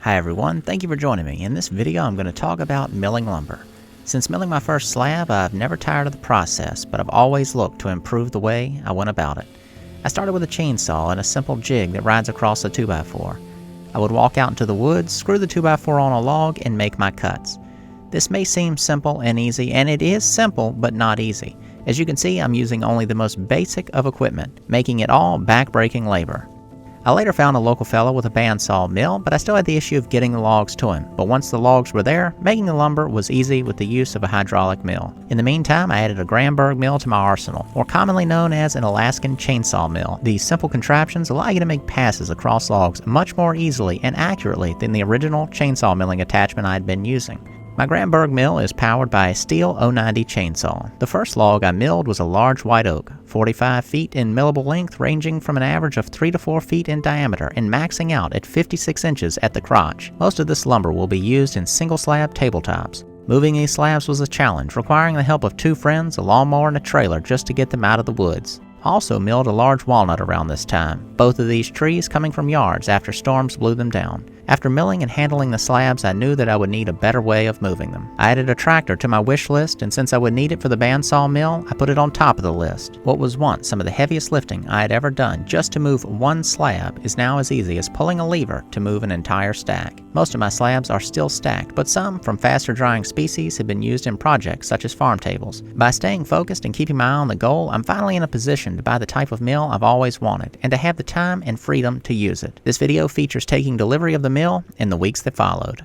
Hi everyone, thank you for joining me. In this video I'm going to talk about milling lumber. Since milling my first slab, I've never tired of the process, but I've always looked to improve the way I went about it. I started with a chainsaw and a simple jig that rides across a 2x4. I would walk out into the woods, screw the 2x4 on a log, and make my cuts. This may seem simple and easy, and it is simple but not easy. As you can see, I'm using only the most basic of equipment, making it all back-breaking labor. I later found a local fellow with a bandsaw mill, but I still had the issue of getting the logs to him. But once the logs were there, making the lumber was easy with the use of a hydraulic mill. In the meantime, I added a Granberg mill to my arsenal, more commonly known as an Alaskan chainsaw mill. These simple contraptions allow you to make passes across logs much more easily and accurately than the original chainsaw milling attachment I had been using. My Granberg mill is powered by a Stihl 090 chainsaw. The first log I milled was a large white oak, 45 feet in millable length, ranging from an average of 3 to 4 feet in diameter and maxing out at 56 inches at the crotch. Most of this lumber will be used in single slab tabletops. Moving these slabs was a challenge, requiring the help of 2 friends, a lawnmower, and a trailer just to get them out of the woods. I also milled a large walnut around this time, both of these trees coming from yards after storms blew them down. After milling and handling the slabs, I knew that I would need a better way of moving them. I added a tractor to my wish list, and since I would need it for the bandsaw mill, I put it on top of the list. What was once some of the heaviest lifting I had ever done just to move one slab is now as easy as pulling a lever to move an entire stack. Most of my slabs are still stacked, but some, from faster drying species, have been used in projects such as farm tables. By staying focused and keeping my eye on the goal, I'm finally in a position to buy the type of mill I've always wanted, and to have the time and freedom to use it. This video features taking delivery of the mill in the weeks that followed.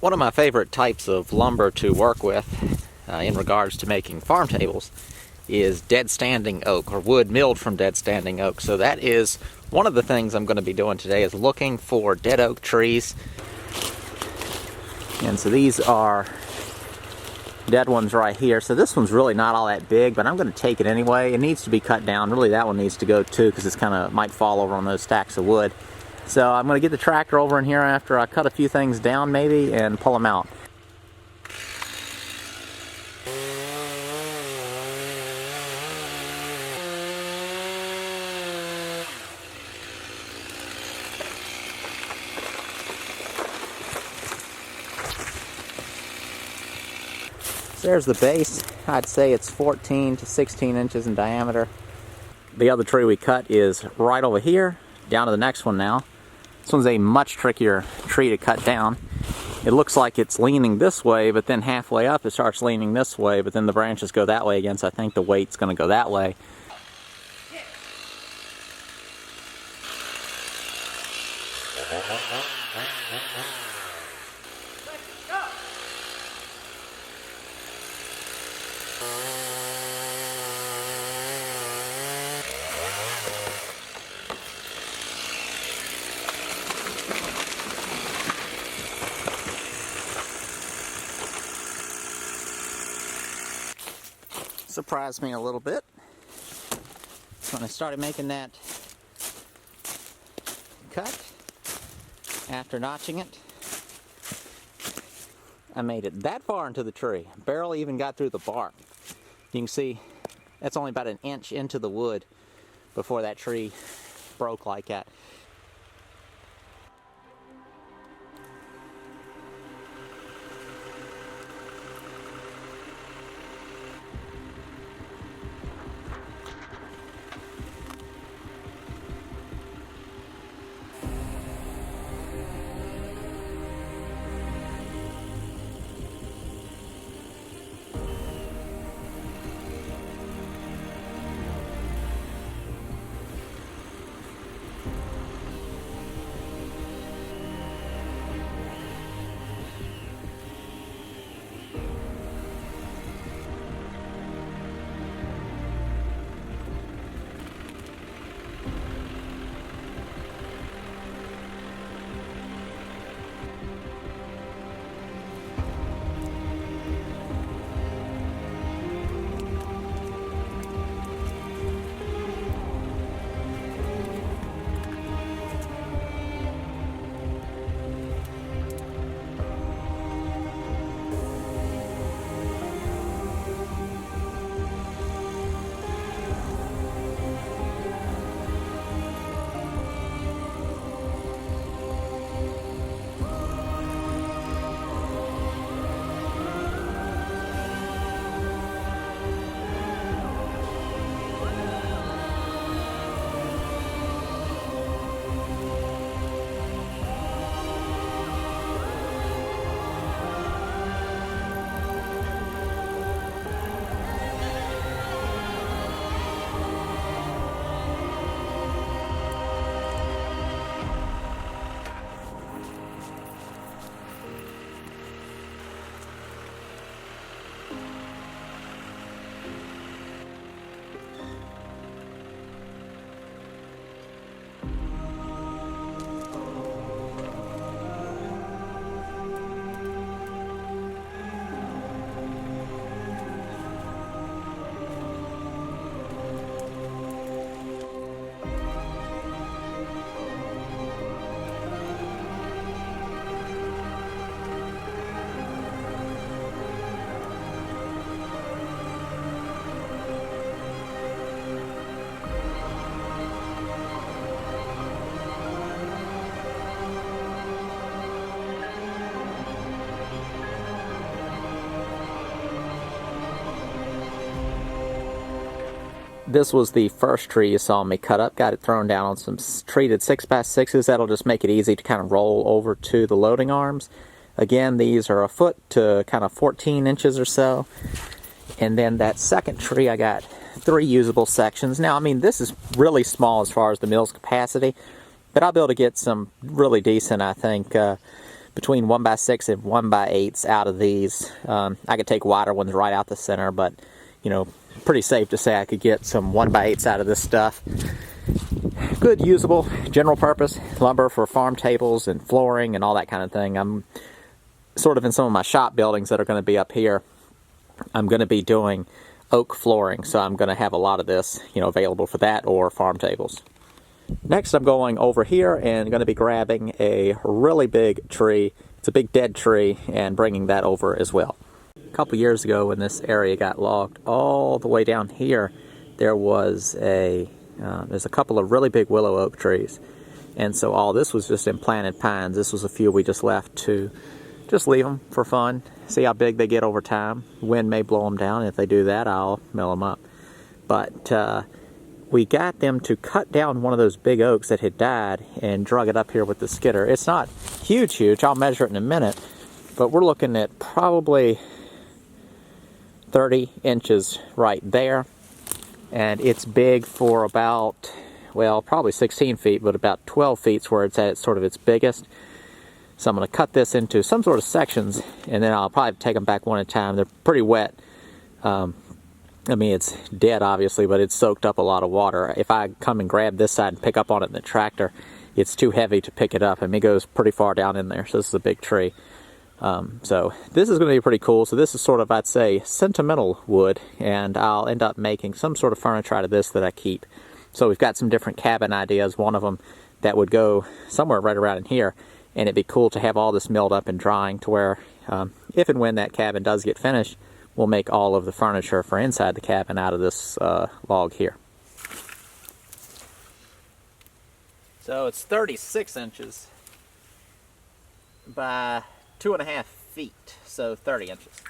One of my favorite types of lumber to work with in regards to making farm tables is dead standing oak, or wood milled from dead standing oak. So that is one of the things I'm going to be doing today, is looking for dead oak trees. And so these are dead ones right here. So this one's really not all that big, but I'm going to take it anyway. It needs to be cut down. Really, that one needs to go too, because it's kind of might fall over on those stacks of wood. So I'm going to get the tractor over in here after I cut a few things down maybe and pull them out. So there's the base. I'd say it's 14 to 16 inches in diameter. The other tree we cut is right over here. Down to the next one now. This one's a much trickier tree to cut down. It looks like it's leaning this way, but then halfway up it starts leaning this way, but then the branches go that way again, so I think the weight's going to go that way. surprised me a little bit. When I started making that cut, after notching it, I made it that far into the tree. Barely even got through the bark. You can see that's only about an inch into the wood before that tree broke like that. This was the first tree you saw me cut up. Got it thrown down on some treated 6x6s. That'll just make it easy to kind of roll over to the loading arms. Again, these are a foot to kind of 14 inches or so. And then that second tree, I got 3 usable sections. Now, I mean, this is really small as far as the mill's capacity, but I'll be able to get some really decent, I think, between 1x6 and 1x8s out of these. I could take wider ones right out the center, but, you know, pretty safe to say I could get some 1x8s out of this stuff. Good, usable, general purpose lumber for farm tables and flooring and all that kind of thing. I'm sort of in some of my shop buildings that are going to be up here. I'm going to be doing oak flooring, so I'm going to have a lot of this, you know, available for that or farm tables. Next, I'm going over here and going to be grabbing a really big tree. It's a big dead tree, and bringing that over as well. A couple years ago, when this area got logged, all the way down here, there was there's a couple of really big willow oak trees, and so all this was just implanted pines. This was a few we just left to just leave them for fun, see how big they get over time. Wind may blow them down, and if they do that, I'll mill them up. But we got them to cut down one of those big oaks that had died and drug it up here with the skidder. It's not huge, I'll measure it in a minute, but we're looking at probably 30 inches right there, and it's big for about, well, probably 16 feet, but about 12 feet where it's at sort of its biggest. So I'm going to cut this into some sort of sections, and then I'll probably take them back one at a time. They're pretty wet. I mean, it's dead, obviously, but it's soaked up a lot of water. If I come and grab this side and pick up on it in the tractor, it's too heavy to pick it up. I mean, it goes pretty far down in there, so this is a big tree. So this is going to be pretty cool. So this is sort of, I'd say, sentimental wood, and I'll end up making some sort of furniture out of this that I keep. So we've got some different cabin ideas. One of them that would go somewhere right around in here, and it'd be cool to have all this milled up and drying to where if and when that cabin does get finished, we'll make all of the furniture for inside the cabin out of this log here. So it's 36 inches by 2.5 feet, so 30 inches.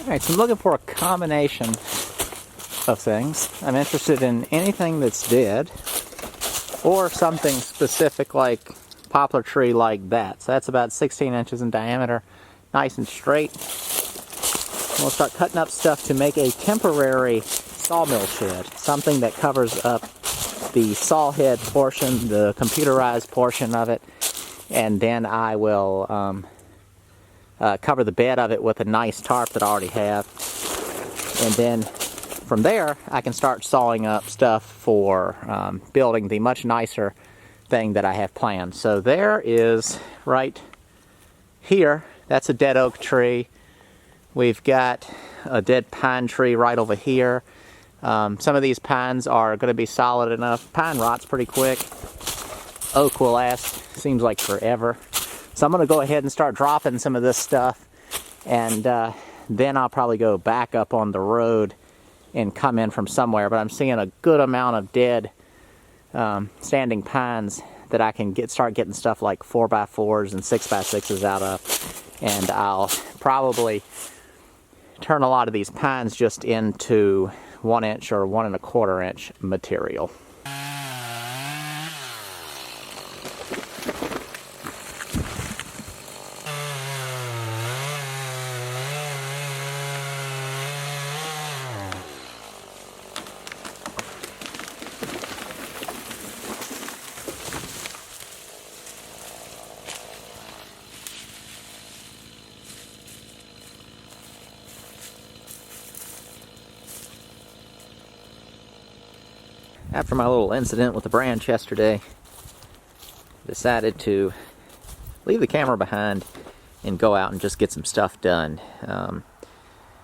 Alright, so I'm looking for a combination of things. I'm interested in anything that's dead, or something specific like poplar tree like that. So that's about 16 inches in diameter, nice and straight. And we'll start cutting up stuff to make a temporary sawmill shed, something that covers up the saw head portion, the computerized portion of it, and then I will cover the bed of it with a nice tarp that I already have. And then from there, I can start sawing up stuff for building the much nicer thing that I have planned. So there is, right here, that's a dead oak tree. We've got a dead pine tree right over here. Some of these pines are going to be solid enough. Pine rots pretty quick. oak will last, seems like forever. So I'm going to go ahead and start dropping some of this stuff, and then I'll probably go back up on the road and come in from somewhere. But I'm seeing a good amount of dead standing pines that I can start getting stuff like 4x4s and 6x6s out of, and I'll probably turn a lot of these pines just into 1 inch or 1 1/4 inch material. After my little incident with the branch yesterday, decided to leave the camera behind and go out and just get some stuff done.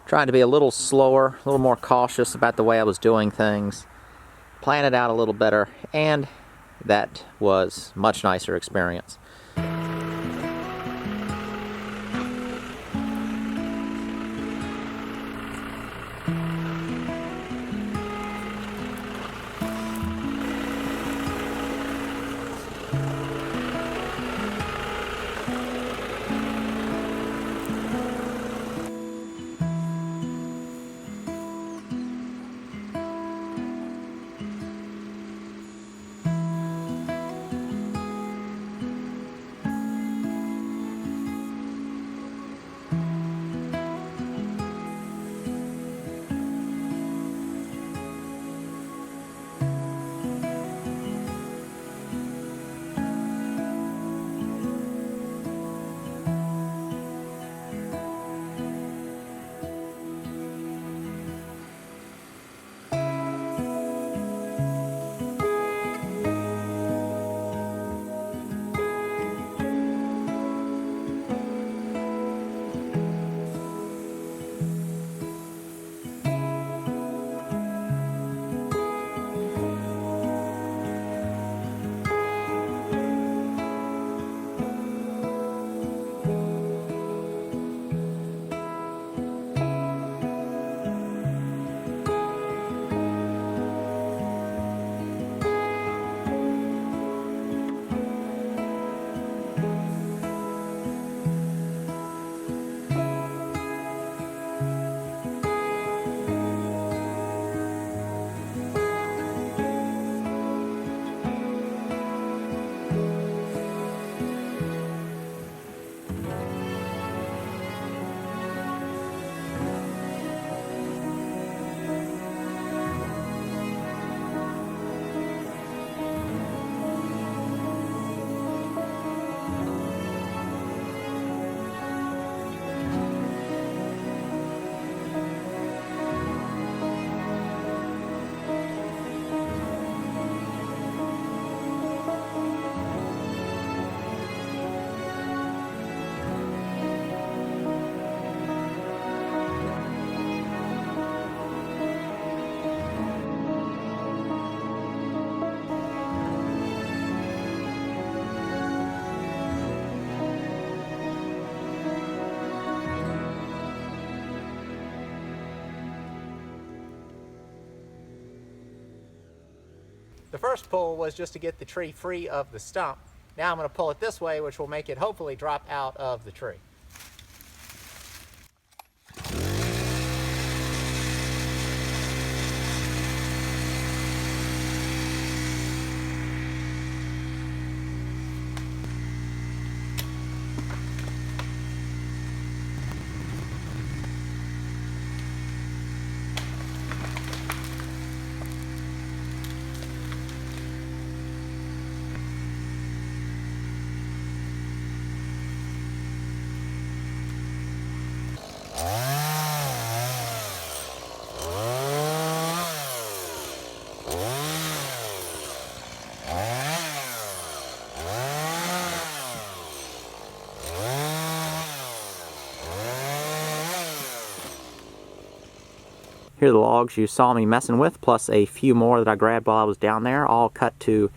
Trying to be a little slower, a little more cautious about the way I was doing things, plan it out a little better, and that was a much nicer experience. The first pull was just to get the tree free of the stump. Now I'm going to pull it this way, which will make it hopefully drop out of the tree. Here are the logs you saw me messing with, plus a few more that I grabbed while I was down there, all cut to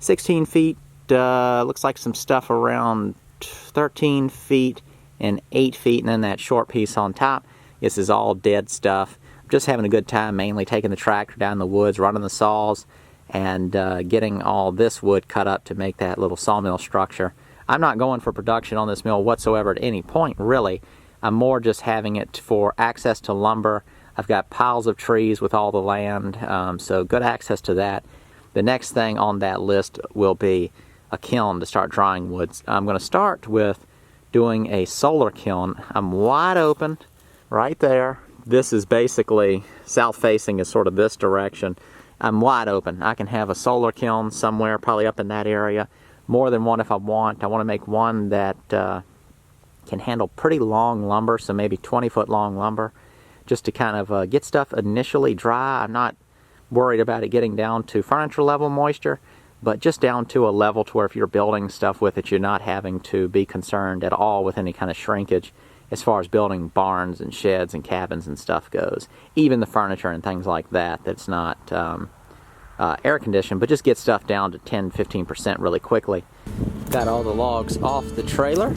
16 feet looks like some stuff around 13 feet and 8 feet, and then that short piece on top. This is all dead stuff. I'm just having a good time, mainly taking the tractor down in the woods, running the saws, and getting all this wood cut up to make that little sawmill structure. I'm not going for production on this mill whatsoever at any point, really. I'm more just having it for access to lumber. I've got piles of trees with all the land, so good access to that. The next thing on that list will be a kiln to start drying woods. I'm going to start with doing a solar kiln. I'm wide open right there. This is basically south facing, is sort of this direction. I'm wide open. I can have a solar kiln somewhere, probably up in that area. More than one if I want. I want to make one that can handle pretty long lumber, so maybe 20-foot long lumber, just to kind of get stuff initially dry. I'm not worried about it getting down to furniture level moisture, but just down to a level to where if you're building stuff with it, you're not having to be concerned at all with any kind of shrinkage as far as building barns and sheds and cabins and stuff goes. Even the furniture and things like that, that's not air conditioned, but just get stuff down to 10-15% really quickly. Got all the logs off the trailer,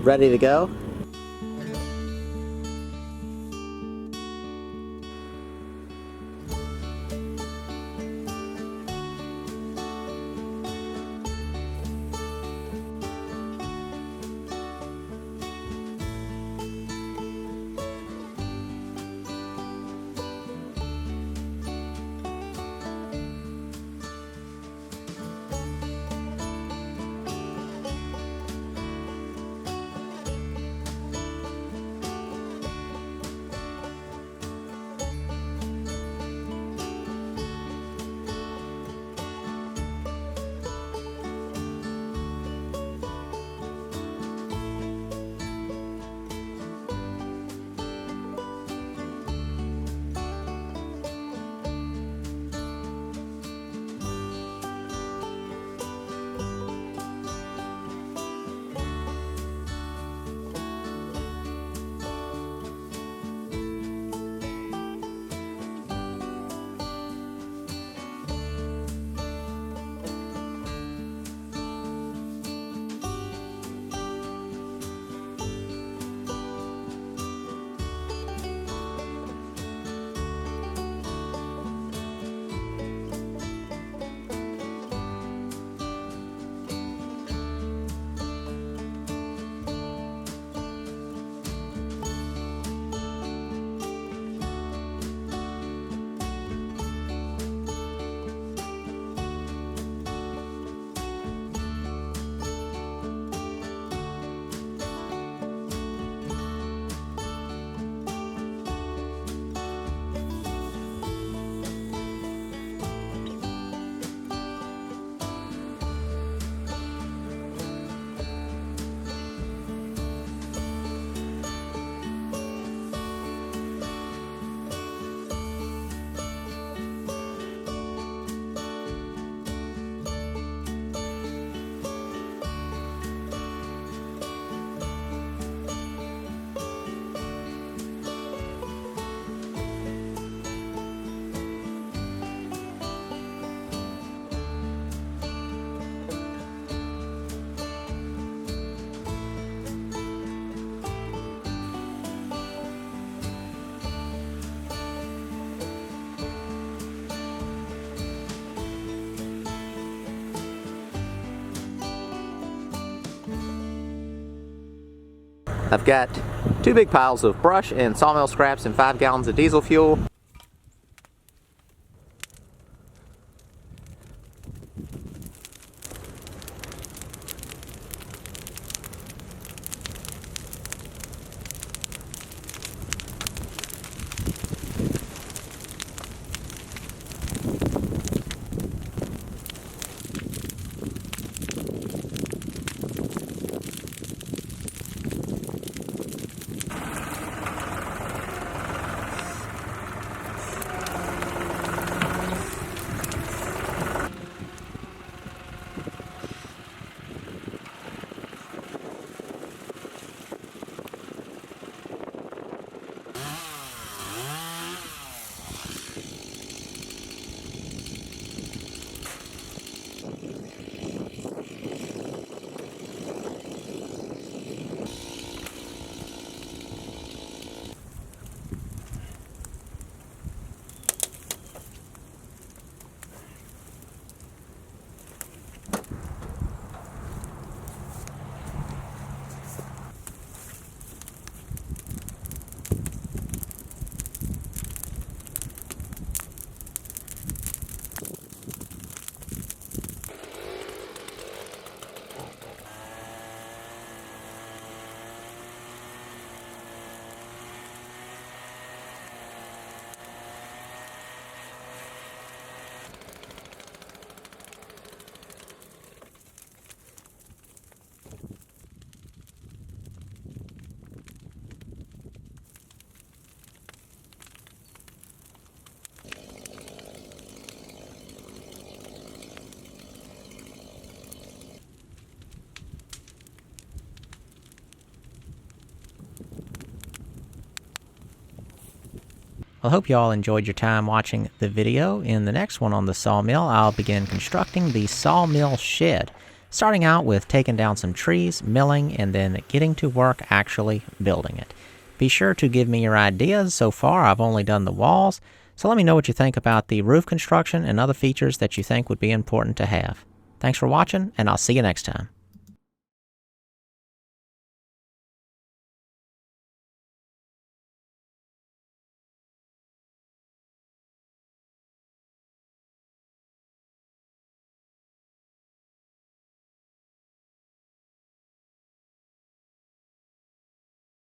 ready to go. I've got 2 big piles of brush and sawmill scraps and 5 gallons of diesel fuel. Well, I hope you all enjoyed your time watching the video. In the next one on the sawmill, I'll begin constructing the sawmill shed, starting out with taking down some trees, milling, and then getting to work actually building it. Be sure to give me your ideas. So far, I've only done the walls, so let me know what you think about the roof construction and other features that you think would be important to have. Thanks for watching, and I'll see you next time.